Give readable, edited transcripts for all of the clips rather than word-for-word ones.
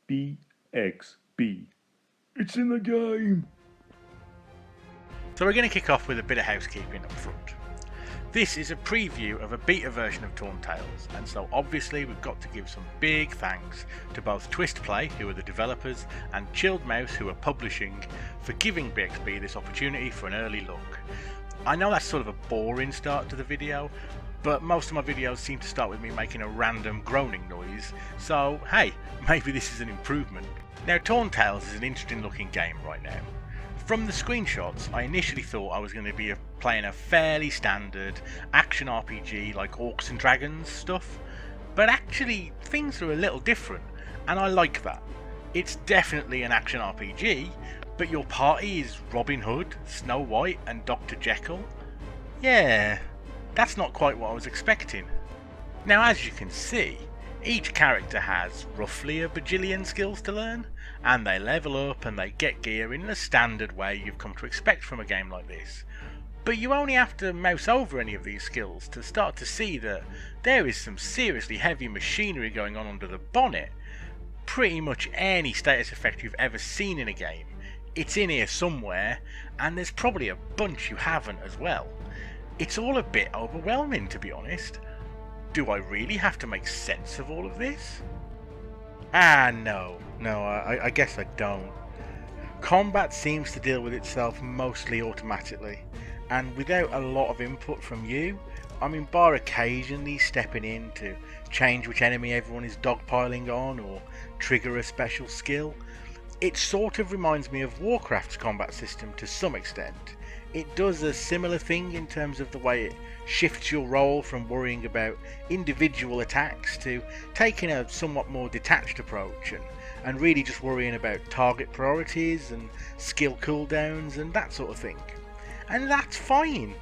BXB. It's in the game! So we're going to kick off with a bit of housekeeping up front. This is a preview of a beta version of Torn Tales, and so obviously we've got to give some big thanks to both Twistplay, who are the developers, and Chilled Mouse, who are publishing, for giving BXB this opportunity for an early look. I know that's sort of a boring start to the video, but most of my videos seem to start with me making a random groaning noise, so hey, maybe this is an improvement. Now, Torn Tales is an interesting looking game right now. From the screenshots, I initially thought I was going to be playing a fairly standard action RPG like Orcs and Dragons stuff, but actually things are a little different, and I like that. It's definitely an action RPG, but your party is Robin Hood, Snow White and Dr. Jekyll. Yeah, that's not quite what I was expecting. Now, as you can see, each character has roughly a bajillion skills to learn, and they level up and they get gear in the standard way you've come to expect from a game like this. But you only have to mouse over any of these skills to start to see that there is some seriously heavy machinery going on under the bonnet. Pretty much any status effect you've ever seen in a game, it's in here somewhere, and there's probably a bunch you haven't as well. It's all a bit overwhelming, to be honest. Do I really have to make sense of all of this? No, I guess I don't. Combat seems to deal with itself mostly automatically, and without a lot of input from you. I mean, bar occasionally stepping in to change which enemy everyone is dogpiling on or trigger a special skill. It sort of reminds me of Warcraft's combat system to some extent. It does a similar thing in terms of the way it shifts your role from worrying about individual attacks to taking a somewhat more detached approach and really just worrying about target priorities and skill cooldowns and that sort of thing. And that's fine,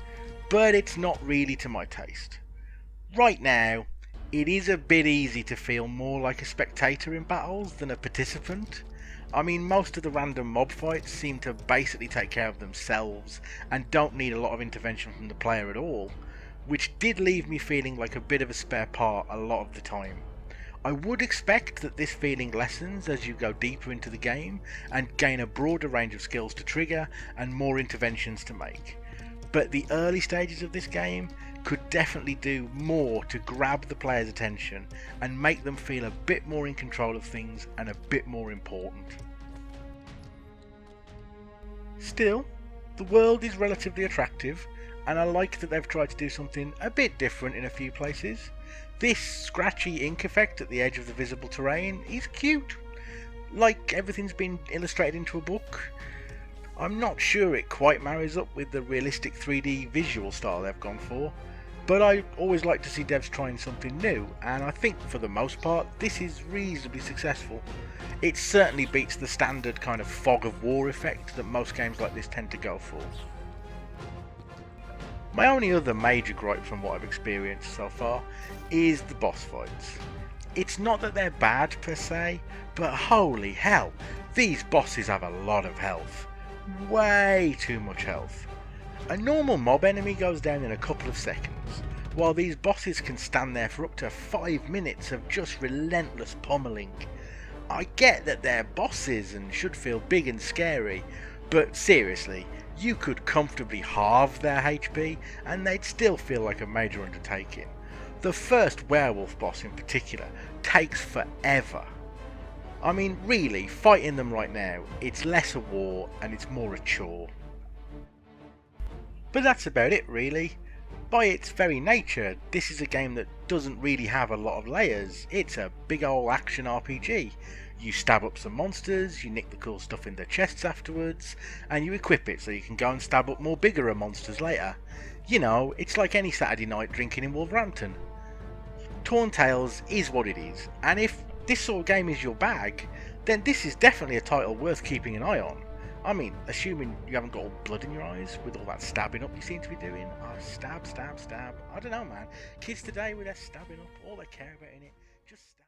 but it's not really to my taste. Right now, it is a bit easy to feel more like a spectator in battles than a participant. I mean, most of the random mob fights seem to basically take care of themselves and don't need a lot of intervention from the player at all, which did leave me feeling like a bit of a spare part a lot of the time. I would expect that this feeling lessens as you go deeper into the game and gain a broader range of skills to trigger and more interventions to make, but the early stages of this game could definitely do more to grab the player's attention and make them feel a bit more in control of things and a bit more important. Still, the world is relatively attractive, and I like that they've tried to do something a bit different in a few places. This scratchy ink effect at the edge of the visible terrain is cute, like everything's been illustrated into a book. I'm not sure it quite marries up with the realistic 3D visual style they've gone for, but I always like to see devs trying something new, and I think for the most part this is reasonably successful. It certainly beats the standard kind of fog of war effect that most games like this tend to go for. My only other major gripe from what I've experienced so far is the boss fights. It's not that they're bad per se, but holy hell, these bosses have a lot of health. Way too much health. A normal mob enemy goes down in a couple of seconds, while these bosses can stand there for up to 5 minutes of just relentless pummeling. I get that they're bosses and should feel big and scary, but seriously, you could comfortably halve their HP and they'd still feel like a major undertaking. The first werewolf boss in particular takes forever. I mean, really, fighting them right now, it's less a war and it's more a chore. But that's about it really. By its very nature, this is a game that doesn't really have a lot of layers. It's a big ol' action RPG. You stab up some monsters, you nick the cool stuff in their chests afterwards, and you equip it so you can go and stab up more bigger monsters later. You know, it's like any Saturday night drinking in Wolverhampton. Torn Tales is what it is, and if this sort of game is your bag, then this is definitely a title worth keeping an eye on. I mean, assuming you haven't got all blood in your eyes with all that stabbing up you seem to be doing. Oh, stab. I don't know, man. Kids today with their stabbing up, all they care about in it, just stab.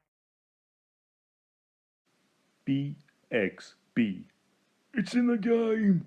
BXB. It's in the game!